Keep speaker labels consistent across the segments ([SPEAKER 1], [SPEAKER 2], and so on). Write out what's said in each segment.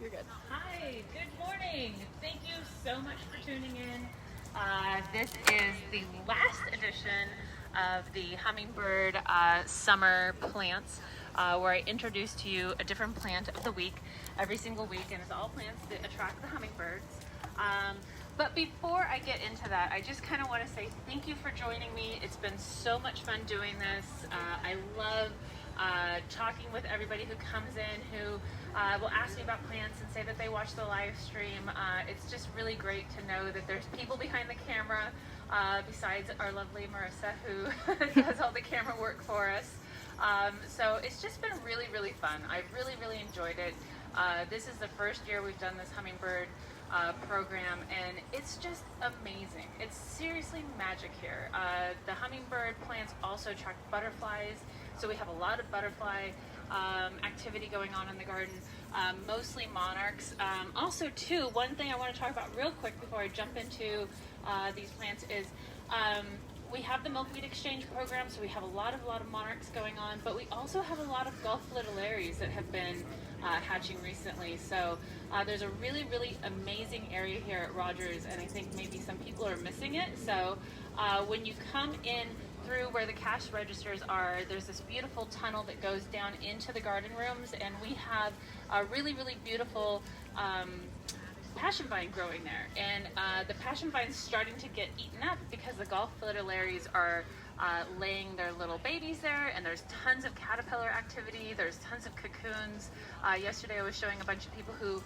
[SPEAKER 1] You're good.
[SPEAKER 2] Hi, good morning. Thank you so much for tuning in. This is the last edition of the Hummingbird Summer Plants, where I introduce to you a different plant of the week every single week, and it's all plants that attract the hummingbirds. But before I get into that, I just kind of want to say thank you for joining me. It's been so much fun doing this. I love talking with everybody who comes in, who will ask me about plants and say that they watch the live stream. It's just really great to know that there's people behind the camera besides our lovely Marissa, who does all the camera work for us. So it's just been really, really fun. I've really, really enjoyed it. This is the first year we've done this hummingbird program, and it's just amazing. It's seriously magic here. The hummingbird plants also attract butterflies, so we have a lot of butterfly activity going on in the garden, mostly monarchs. Also too, one thing I want to talk about real quick before I jump into these plants is we have the Milkweed exchange program, so we have a lot of monarchs going on, but we also have a lot of Gulf fritillaries that have been hatching recently. So there's a really, really amazing area here at Rogers, and I think maybe some people are missing it. So when you come in through where the cash registers are, there's this beautiful tunnel that goes down into the garden rooms, and we have a really, really beautiful passion vine growing there, and the passion vine's starting to get eaten up because the Gulf fritillaries are laying their little babies there, and there's tons of caterpillar activity, there's tons of cocoons. Yesterday I was showing a bunch of people who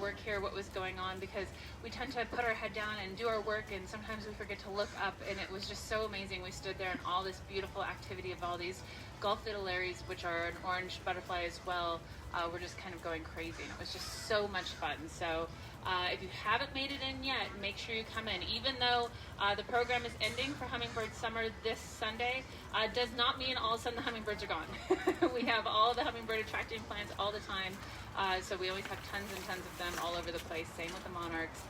[SPEAKER 2] work here what was going on, because we tend to put our head down and do our work, and sometimes we forget to look up, and it was just so amazing. We stood there and all this beautiful activity of all these Gulf fritillaries, which are an orange butterfly as well, were just kind of going crazy, and it was just so much fun. So if you haven't made it in yet, make sure you come in. Even though the program is ending for Hummingbird Summer this Sunday, does not mean all of a sudden the hummingbirds are gone. We have all the hummingbird attracting plants all the time, so we always have tons and tons of them all over the place. Same with the monarchs,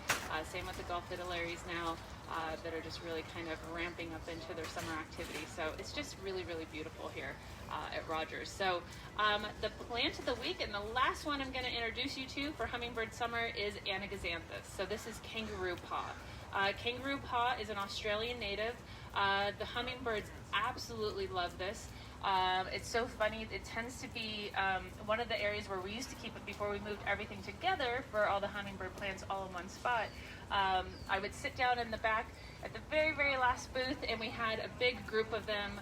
[SPEAKER 2] same with the Gulf fritillaries now, that are just really kind of ramping up into their summer activity. So it's just really, really beautiful here at Rogers. So the plant of the week, and the last one I'm going to introduce you to for Hummingbird Summer, is Anaxanthus. So this is kangaroo paw. Kangaroo paw is an Australian native. The hummingbirds absolutely love this. It's so funny. It tends to be one of the areas where we used to keep it before we moved everything together for all the hummingbird plants all in one spot. I would sit down in the back at the very, very last booth, and we had a big group of them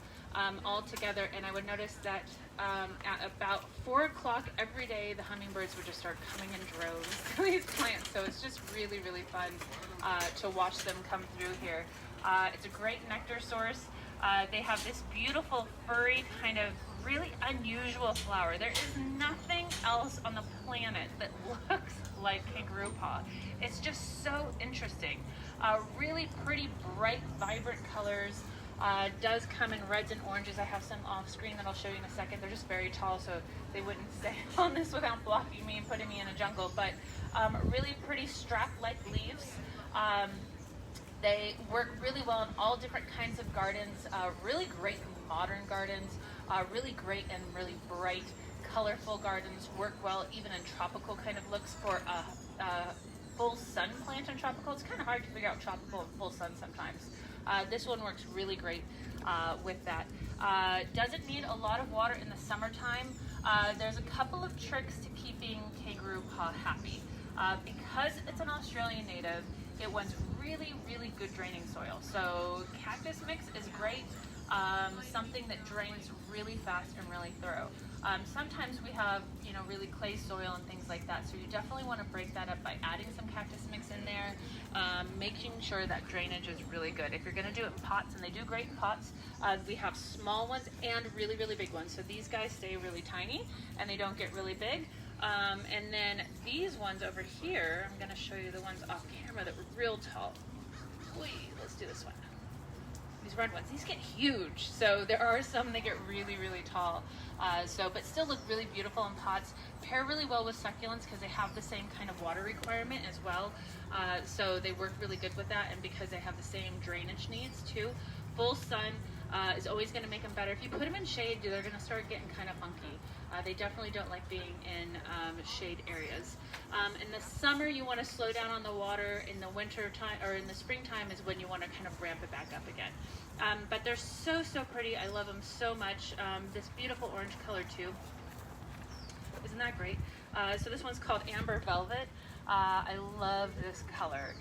[SPEAKER 2] all together, and I would notice that at about 4 o'clock every day, the hummingbirds would just start coming in droves to these plants. So it's just really, really fun to watch them come through here. It's a great nectar source. They have this beautiful furry kind of really unusual flower. There is nothing else on the planet that looks like kangaroo paw. It's just so interesting. Really pretty, bright, vibrant colors. Does come in reds and oranges. I have some off screen that I'll show you in a second. They're just very tall, so they wouldn't stay on this without blocking me and putting me in a jungle. But really pretty strap-like leaves. They work really well in all different kinds of gardens, really great in modern gardens, really great and really bright, colorful gardens, work well even in tropical kind of looks for a full sun plant in tropical. It's kind of hard to figure out tropical and full sun sometimes. This one works really great with that. Doesn't need a lot of water in the summertime. There's a couple of tricks to keeping kangaroo paw happy. Because it's an Australian native, it wants really, really good draining soil. So cactus mix is great, something that drains really fast and really thorough. Sometimes we have, really clay soil and things like that, so you definitely want to break that up by adding some cactus mix in there, making sure that drainage is really good. If you're going to do it in pots, and they do great in pots, we have small ones and really, really big ones. So these guys stay really tiny and they don't get really big. And then these ones over here, I'm going to show you the ones off camera that were real tall. Whee, let's do this one. These red ones, these get huge. So there are some that get really, really tall. But still look really beautiful in pots. Pair really well with succulents because they have the same kind of water requirement as well. So they work really good with that, and because they have the same drainage needs too. Full sun, is always going to make them better. If you put them in shade, they're going to start getting kind of funky. They definitely don't like being in shade areas. In the summer, you want to slow down on the water. In the winter time or in the springtime is when you want to kind of ramp it back up again. But they're so, so pretty. I love them so much. This beautiful orange color too. Isn't that great? So this one's called Amber Velvet. I love this color.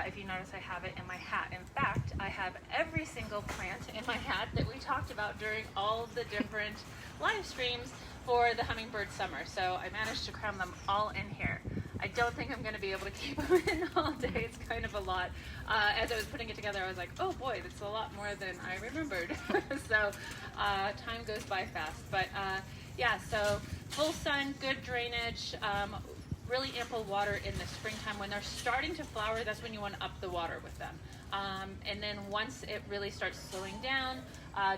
[SPEAKER 2] If you notice, I have it in my hat. In fact, I have every single plant in my hat that we talked about during all the different live streams for the Hummingbird Summer. So I managed to cram them all in here. I don't think I'm going to be able to keep them in all day. It's kind of a lot. As I was putting it together, I was like, oh boy, that's a lot more than I remembered. So time goes by fast. But yeah, so full sun, good drainage, really ample water in the springtime. When they're starting to flower, that's when you want to up the water with them. And then once it really starts slowing down,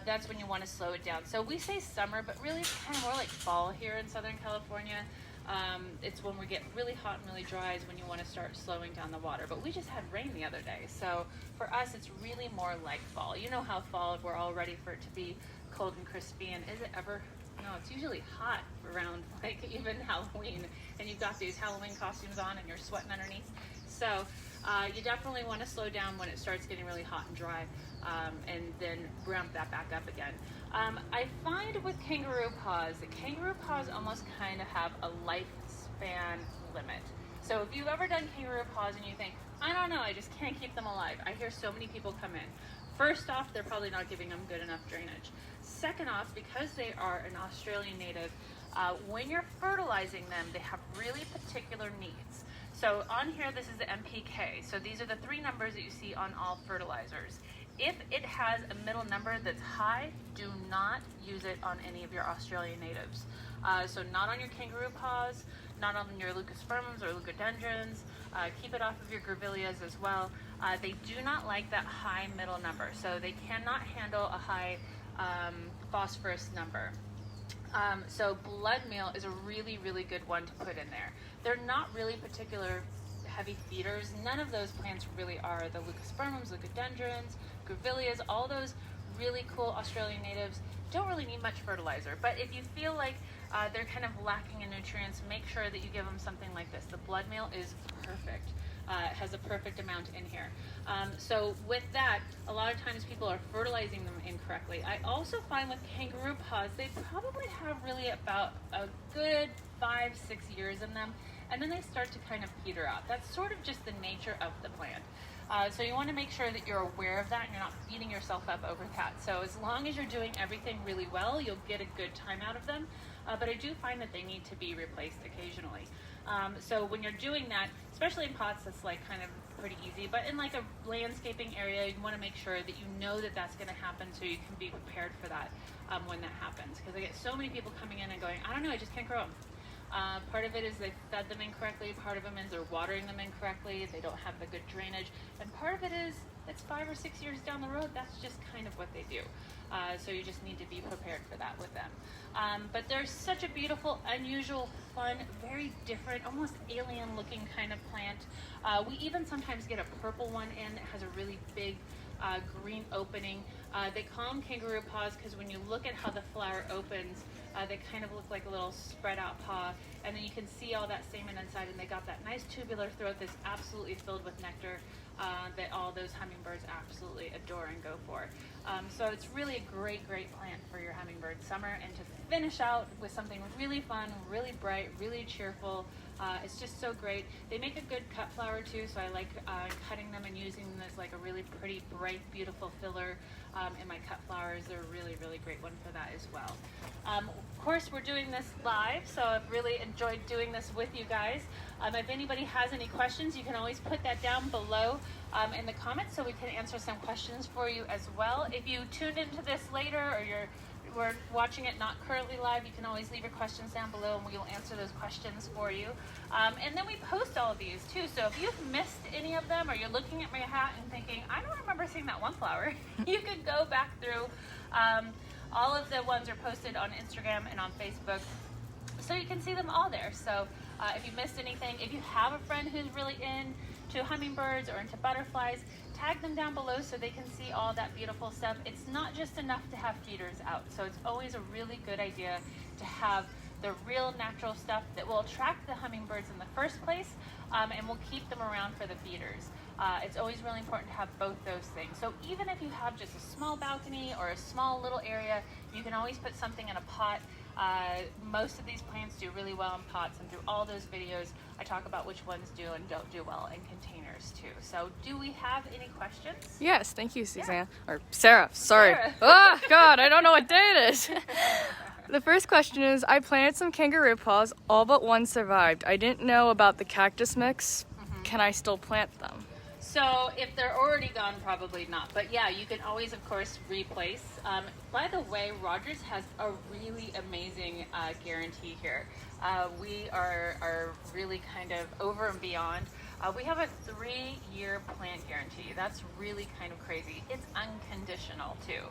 [SPEAKER 2] that's when you want to slow it down. So we say summer, but really it's kind of more like fall here in Southern California. It's when we get really hot and really dry is when you want to start slowing down the water. But we just had rain the other day. So for us, it's really more like fall. You know how fall, we're all ready for it to be cold and crispy. And is it ever? No, it's usually hot around like even Halloween. And you've got these Halloween costumes on and you're sweating underneath. So you definitely want to slow down when it starts getting really hot and dry, and then ramp that back up again. I find with kangaroo paws, the kangaroo paws almost kind of have a lifespan limit. So if you've ever done kangaroo paws and you think, I don't know, I just can't keep them alive. I hear so many people come in. First off, they're probably not giving them good enough drainage. Second off, because they are an Australian native, when you're fertilizing them, they have really particular needs. So on here, this is the MPK. So these are the 3 numbers that you see on all fertilizers. If it has a middle number that's high, do not use it on any of your Australian natives. So not on your kangaroo paws, not on your leucospermums or leucodendrons. Keep it off of your grevilleas as well. They do not like that high middle number. So they cannot handle a high phosphorus number. So blood meal is a really, really good one to put in there. They're not really particular heavy feeders. None of those plants really are. The leucospermums, leucodendrons, grevilleas, all those really cool Australian natives don't really need much fertilizer. But if you feel like they're kind of lacking in nutrients, make sure that you give them something like this. The blood meal is perfect. It has a perfect amount in here. So with that, a lot of times people are fertilizing them incorrectly. I also find with kangaroo paws, they probably have really about a good 5-6 years in them, and then they start to kind of peter out. That's sort of just the nature of the plant. So you want to make sure that you're aware of that and you're not beating yourself up over that. So as long as you're doing everything really well, you'll get a good time out of them. But I do find that they need to be replaced occasionally. So when you're doing that, especially in pots, that's like kind of pretty easy. But in like a landscaping area, you want to make sure that you know that that's going to happen so you can be prepared for that when that happens. Because I get so many people coming in and going, I don't know, I just can't grow them. Part of it is they fed them incorrectly. Part of them is they're watering them incorrectly. They don't have the good drainage. And part of it is it's 5 or 6 years down the road. That's just kind of what they do. So you just need to be prepared for that with them. But they're such a beautiful, unusual, fun, very different, almost alien looking kind of plant. We even sometimes get a purple one in that has a really big green opening. They call them kangaroo paws because when you look at how the flower opens, they kind of look like a little spread out paw, and then you can see all that stamen inside, and they got that nice tubular throat that's absolutely filled with nectar that all those hummingbirds absolutely adore and go for. So it's really a great, great plant for your hummingbird summer. And to finish out with something really fun, really bright, really cheerful, it's just so great. They make a good cut flower too, so I like cutting them and using them as like a really pretty, bright, beautiful filler in my cut flowers. They're a really, really great one for that as well. Of course, we're doing this live, so I've really enjoyed doing this with you guys. If anybody has any questions, you can always put that down below in the comments so we can answer some questions for you as well. If you tuned into this later or we're watching it not currently live, you can always leave your questions down below and we'll answer those questions for you. And then we post all of these too, so if you've missed any of them or you're looking at my hat and thinking, I don't remember seeing that one flower, you could go back through. All of the ones are posted on Instagram and on Facebook, so you can see them all there. So if you missed anything, if you have a friend who's really into hummingbirds or into butterflies, tag them down below so they can see all that beautiful stuff. It's not just enough to have feeders out, so it's always a really good idea to have the real natural stuff that will attract the hummingbirds in the first place, and will keep them around for the feeders. It's always really important to have both those things. So even if you have just a small balcony or a small little area, you can always put something in a pot. Most of these plants do really well in pots, and through all those videos I talk about which ones do and don't do well in containers too. So do we have any questions?
[SPEAKER 1] Yes, thank you, Suzanne. Yeah. Or Sarah, sorry.
[SPEAKER 2] Sarah.
[SPEAKER 1] Oh God, I don't know what day it is. The first question is, I planted some kangaroo paws, all but one survived. I didn't know about the cactus mix. Can I still plant them?
[SPEAKER 2] So if they're already gone, probably not. But yeah, you can always, of course, replace. By the way, Rogers has a really amazing guarantee here. We are really kind of over and beyond. We have a 3-year plant guarantee. That's really kind of crazy. It's unconditional too.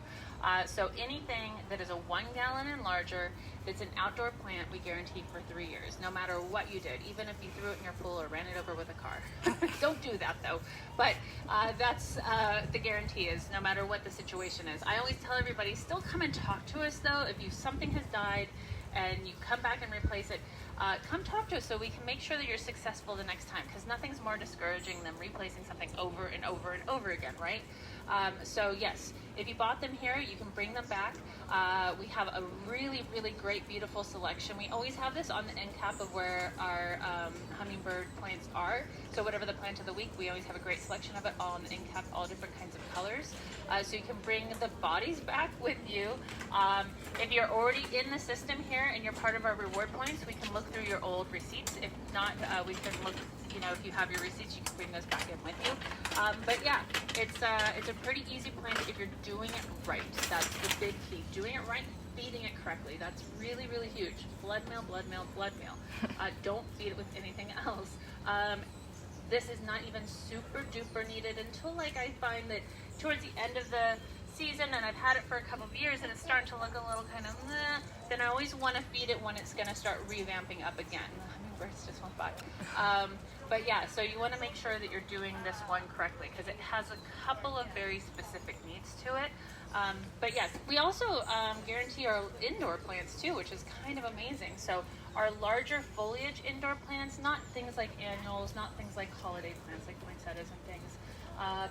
[SPEAKER 2] So anything that is a 1 gallon and larger, that's an outdoor plant, we guarantee for 3 years, no matter what you did, even if you threw it in your pool or ran it over with a car. Don't do that though. But that's the guarantee is no matter what the situation is. I always tell everybody, still come and talk to us though. If something has died and you come back and replace it, come talk to us so we can make sure that you're successful the next time, because nothing's more discouraging than replacing something over and over and over again, right? So yes, if you bought them here, you can bring them back. We have a really, really great, beautiful selection. We always have this on the end cap of where our hummingbird plants are. So whatever the plant of the week, we always have a great selection of it all on the end cap, all different kinds of colors. So you can bring the bodies back with you. If you're already in the system here and you're part of our reward points, we can look through your old receipts. If not, we can look, if you have your receipts, you can bring those back in with you. But yeah, it's a pretty easy plant if you're doing it right. That's the big key. Doing it right, feeding it correctly. That's really, really huge. Blood meal, blood meal, blood meal. Don't feed it with anything else. This is not even super duper needed until I find that towards the end of the season and I've had it for a couple of years and it's starting to look a little kind of meh, then I always want to feed it when it's going to start revamping up again. Hummingbirds just went by. But yeah, so you want to make sure that you're doing this one correctly because it has a couple of very specific needs to it. But yes, we also guarantee our indoor plants too, which is kind of amazing. So our larger foliage indoor plants, not things like annuals, not things like holiday plants like poinsettias and things,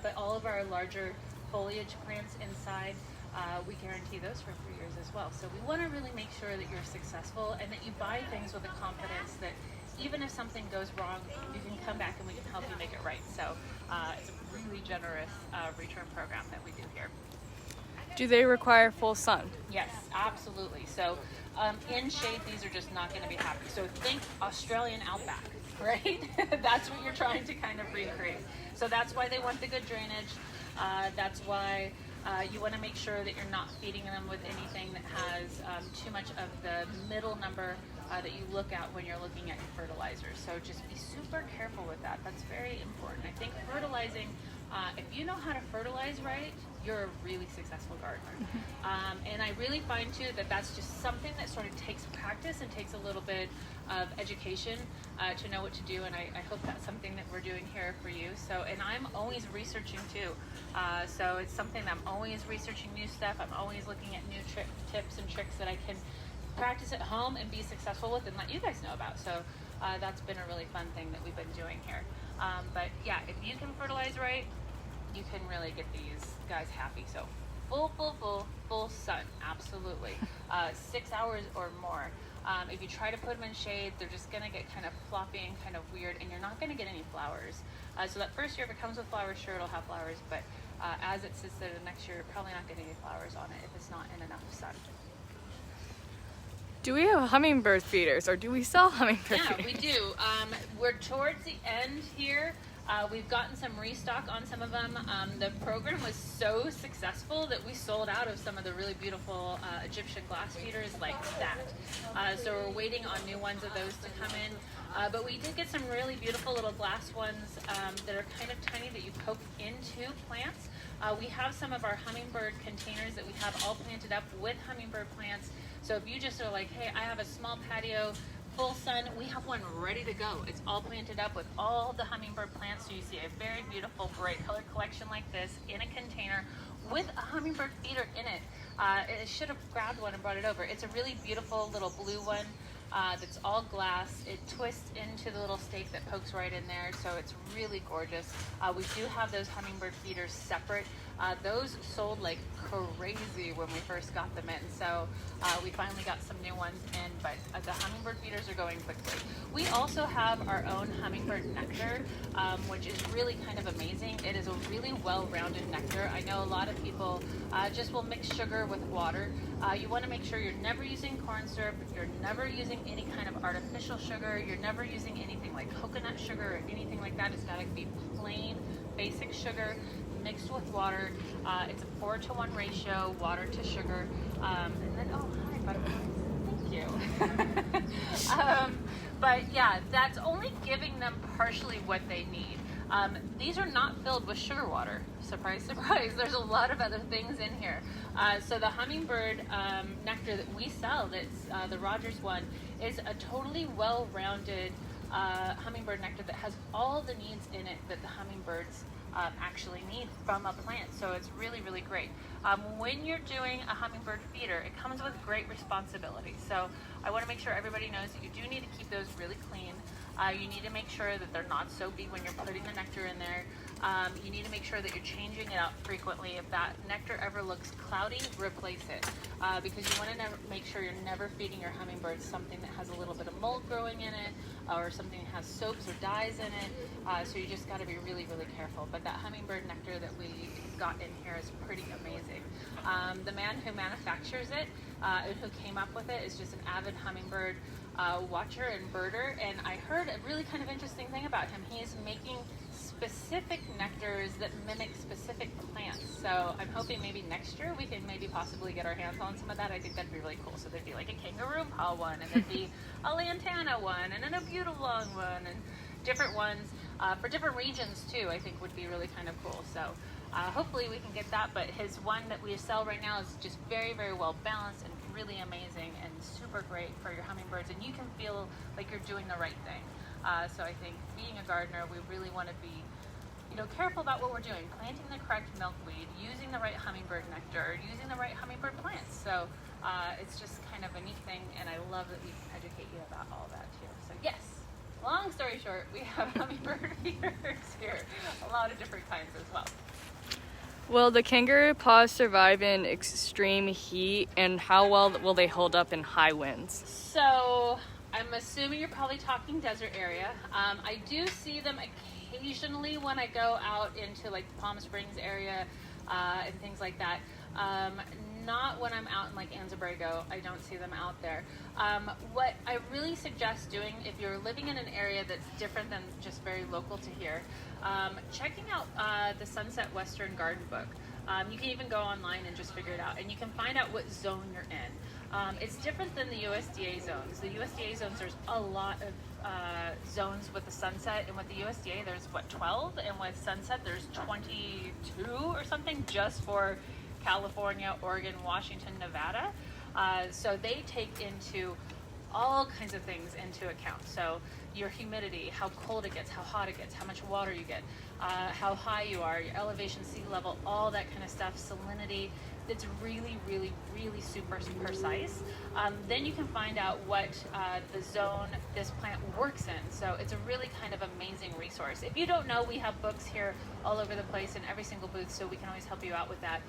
[SPEAKER 2] but all of our larger foliage plants inside, we guarantee those for 3 years as well. So we want to really make sure that you're successful and that you buy things with the confidence that even if something goes wrong, you can come back and we can help you make it right. So it's a really generous return program that we do here.
[SPEAKER 1] Do they require full sun?
[SPEAKER 2] Yes, absolutely. So in shade, these are just not going to be happy. So think Australian outback, right? That's what you're trying to kind of recreate. So that's why they want the good drainage. That's why you want to make sure that you're not feeding them with anything that has too much of the middle number that you look at when you're looking at your fertilizers. So just be super careful with that. That's very important. I think fertilizing, if you know how to fertilize right, you're a really successful gardener. And I really find too that that's just something that sort of takes practice and takes a little bit of education to know what to do. And I hope that's something that we're doing here for you. So, and I'm always researching too. So it's something that I'm always researching new stuff. I'm always looking at new tips and tricks that I can practice at home and be successful with and let you guys know about. So that's been a really fun thing that we've been doing here. But yeah, if you can fertilize right, you can really get these guys happy. So full sun, absolutely. 6 hours or more. If you try to put them in shade, they're just gonna get kind of floppy and kind of weird, and you're not gonna get any flowers. So that first year, if it comes with flowers, sure, it'll have flowers, but as it sits there the next year, you're probably not getting any flowers on it if it's not in enough sun.
[SPEAKER 1] Do we have hummingbird feeders, or do we sell hummingbird feeders?
[SPEAKER 2] Yeah, we do. We're towards the end here. We've gotten some restock on some of them. The program was so successful that we sold out of some of the really beautiful Egyptian glass feeders like that. So we're waiting on new ones of those to come in. But we did get some really beautiful little glass ones that are kind of tiny that you poke into plants. We have some of our hummingbird containers that we have all planted up with hummingbird plants. So if you just are like, hey, I have a small patio full sun. We have one ready to go. It's all planted up with all the hummingbird plants. So you see a very beautiful, bright color collection like this in a container with a hummingbird feeder in it. I should have grabbed one and brought it over. It's a really beautiful little blue one. That's all glass. It twists into the little stake that pokes right in there, so it's really gorgeous. We do have those hummingbird feeders separate. Those sold like crazy when we first got them in, so we finally got some new ones in, but the hummingbird feeders are going quickly. We also have our own Hummingbird Nectar, which is really kind of amazing. It is a really well-rounded nectar. I know a lot of people just will mix sugar with water. You want to make sure you're never using corn syrup, you're never using any kind of artificial sugar, you're never using anything like coconut sugar or anything like that. It's got to be plain, basic sugar mixed with water. It's a 4-to-1 ratio, water to sugar. And then, oh, hi, butterflies. Thank you. But yeah, that's only giving them partially what they need. These are not filled with sugar water. Surprise, surprise. There's a lot of other things in here. So the hummingbird nectar that we sell, that's the Rogers one, is a totally well-rounded hummingbird nectar that has all the needs in it that the hummingbirds actually need from a plant. So it's really, really great. When you're doing a hummingbird feeder, it comes with great responsibility. So I want to make sure everybody knows that you do need to keep those really clean. You need to make sure that they're not soapy when you're putting the nectar in there. You need to make sure that you're changing it out frequently. If that nectar ever looks cloudy, replace it. Because you want to make sure you're never feeding your hummingbirds something that has a little bit of mold growing in it, or something that has soaps or dyes in it. So you just got to be really, really careful. But that hummingbird nectar that we got in here is pretty amazing. The man who manufactures it, who came up with it, is just an avid hummingbird watcher and birder, and I heard a really kind of interesting thing about him. He is making specific nectars that mimic specific plants. So I'm hoping maybe next year we can maybe possibly get our hands on some of that. I think that'd be really cool. So there'd be like a kangaroo paw one, and there'd be a lantana one, and then a beautiful one, and different ones for different regions too. I think would be really kind of cool. So hopefully we can get that. But his one that we sell right now is just very, very well balanced and really amazing and super great for your hummingbirds, and you can feel like you're doing the right thing. So I think being a gardener, we really want to be, careful about what we're doing, planting the correct milkweed, using the right hummingbird nectar, using the right hummingbird plants. So it's just kind of a neat thing, and I love that we can educate you about all that too. So yes, long story short, we have hummingbird feeders here, a lot of different kinds as well.
[SPEAKER 1] Will the kangaroo paws survive in extreme heat, and how well will they hold up in high winds?
[SPEAKER 2] So I'm assuming you're probably talking desert area. I do see them occasionally when I go out into like the Palm Springs area and things like that. Not when I'm out in like Anza-Borrego. I don't see them out there. What I really suggest doing if you're living in an area that's different than just very local to here, checking out the Sunset Western Garden Book. You can even go online and just figure it out, and you can find out what zone you're in. It's different than the USDA zones. The USDA zones, there's a lot of zones with the Sunset, and with the USDA there's 12, and with Sunset there's 22 or something just for California, Oregon, Washington, Nevada. So they take into all kinds of things into account. So your humidity, how cold it gets, how hot it gets, how much water you get, how high you are, your elevation, sea level, all that kind of stuff, salinity. It's really, really, really super precise. Then you can find out what the zone this plant works in. So it's a really kind of amazing resource. If you don't know, we have books here all over the place in every single booth, so we can always help you out with that.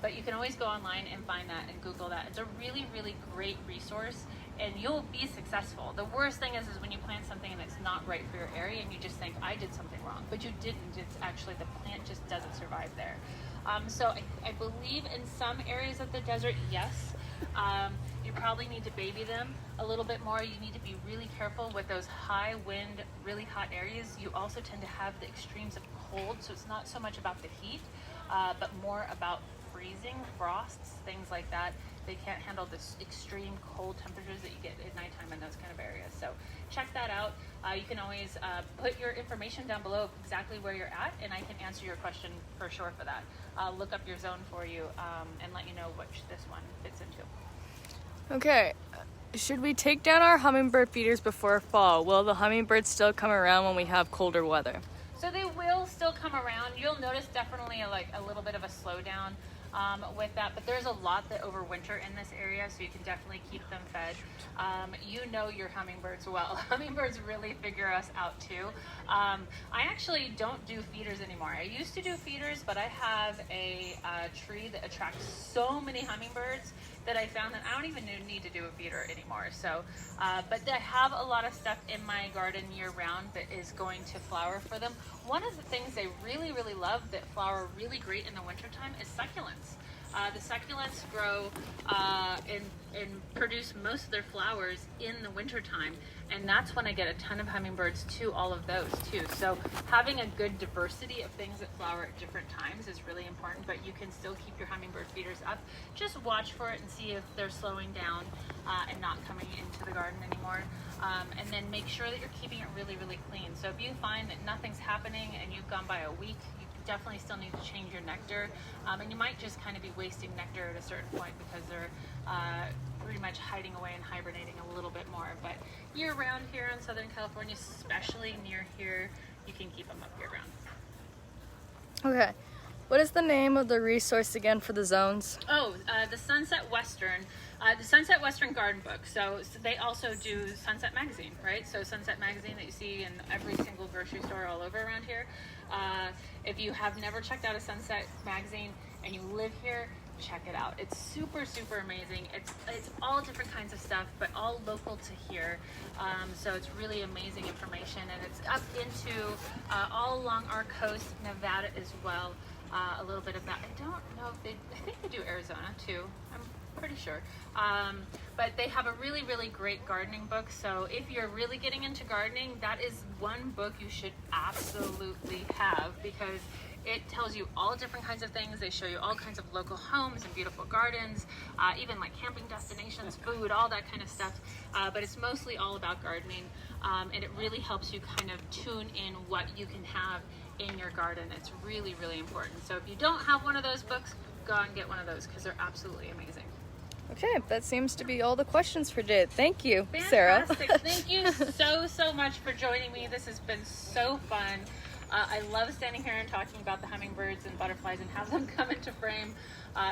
[SPEAKER 2] But you can always go online and find that and Google that. It's a really, really great resource, and you'll be successful. The worst thing is when you plant something and it's not right for your area and you just think, I did something wrong, but you didn't. It's actually the plant just doesn't survive there. So I believe in some areas of the desert, yes. You probably need to baby them a little bit more. You need to be really careful with those high wind, really hot areas. You also tend to have the extremes of cold, so it's not so much about the heat, but more about freezing, frosts, things like that. They can't handle this extreme cold temperatures that you get at nighttime in those kind of areas. So check that out. You can always put your information down below of exactly where you're at, and I can answer your question for sure for that. Look up your zone for you and let you know which this one fits into.
[SPEAKER 1] Okay, should we take down our hummingbird feeders before fall? Will the hummingbirds still come around when we have colder weather?
[SPEAKER 2] So they will still come around. You'll notice definitely a little bit of a slowdown with that, but there's a lot that overwinter in this area, so you can definitely keep them fed. You know your hummingbirds well. Hummingbirds really figure us out too. I actually don't do feeders anymore. I used to do feeders, but I have a tree that attracts so many hummingbirds that I found that I don't even need to do a feeder anymore. So, but I have a lot of stuff in my garden year round that is going to flower for them. One of the things they really, really love that flower really great in the wintertime is succulents. The succulents grow and produce most of their flowers in the wintertime, and that's when I get a ton of hummingbirds to all of those too. So having a good diversity of things that flower at different times is really important, but you can still keep your hummingbird feeders up. Just watch for it and see if they're slowing down and not coming into the garden anymore. And then make sure that you're keeping it really, really clean. So if you find that nothing's happening and you've gone by a week, you definitely still need to change your nectar. And you might just kind of be wasting nectar at a certain point because they're pretty much hiding away and hibernating a little bit more. But year round here in Southern California, especially near here, you can keep them up year round.
[SPEAKER 1] Okay, what is the name of the resource again for the zones?
[SPEAKER 2] Oh, the Sunset Western Garden Book. So they also do Sunset Magazine, right? So Sunset Magazine that you see in every single grocery store all over around here. If you have never checked out a Sunset Magazine and you live here, check it out. It's super, super amazing. It's all different kinds of stuff, but all local to here. So it's really amazing information, and it's up into all along our coast, Nevada as well. A little bit of that. I don't know if I think they do Arizona too. I'm pretty sure. But they have a really, really great gardening book. So if you're really getting into gardening, that is one book you should absolutely have, because it tells you all different kinds of things. They show you all kinds of local homes and beautiful gardens, even like camping destinations, food, all that kind of stuff. But it's mostly all about gardening, and it really helps you kind of tune in what you can have in your garden. It's really, really important. So if you don't have one of those books, go out and get one of those, because they're absolutely amazing.
[SPEAKER 1] Okay, that seems to be all the questions for today. Thank you, Sarah.
[SPEAKER 2] Fantastic. Thank you so much for joining me. This has been so fun. I love standing here and talking about the hummingbirds and butterflies and have them come into frame.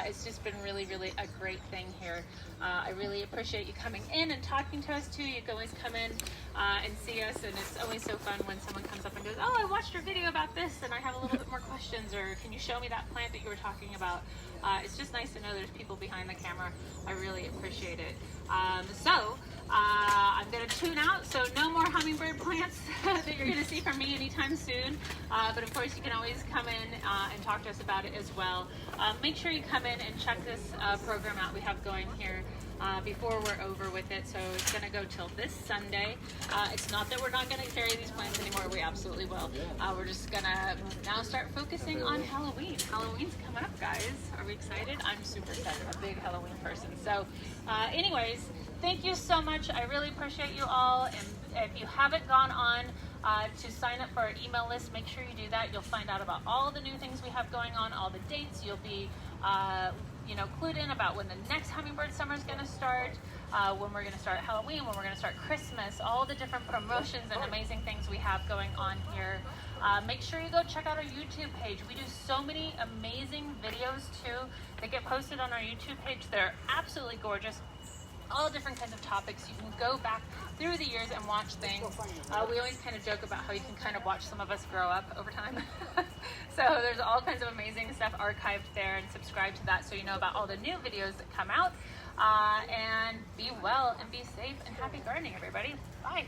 [SPEAKER 2] It's just been really, really a great thing here. I really appreciate you coming in and talking to us too. You can always come in and see us, and it's always so fun when someone comes up and goes, "Oh, I watched your video about this and I have a little bit more questions," or "Can you show me that plant that you were talking about?" It's just nice to know there's people behind the camera. I really appreciate it. I'm going to tune out, so no more hummingbird plants that you're going to see from me anytime soon. But of course, you can always come in and talk to us about it as well. Make sure you come in and check this program out we have going here before we're over with it. So it's going to go till this Sunday. It's not that we're not going to carry these plants anymore. We absolutely will. We're just going to now start focusing on Halloween. Halloween's coming up, guys. Are we excited? I'm super excited. I'm a big Halloween person. So anyways, thank you so much. I really appreciate you all. And if you haven't gone on to sign up for our email list, make sure you do that. You'll find out about all the new things we have going on, all the dates. You'll be clued in about when the next Hummingbird Summer is going to start, when we're going to start Halloween, when we're going to start Christmas, all the different promotions and amazing things we have going on here. Make sure you go check out our YouTube page. We do so many amazing videos too that get posted on our YouTube page. They're absolutely gorgeous. All different kinds of topics. You can go back through the years and watch things. We always kind of joke about how you can kind of watch some of us grow up over time. So there's all kinds of amazing stuff archived there, and subscribe to that so you know about all the new videos that come out. And be well and be safe and happy gardening, everybody. Bye.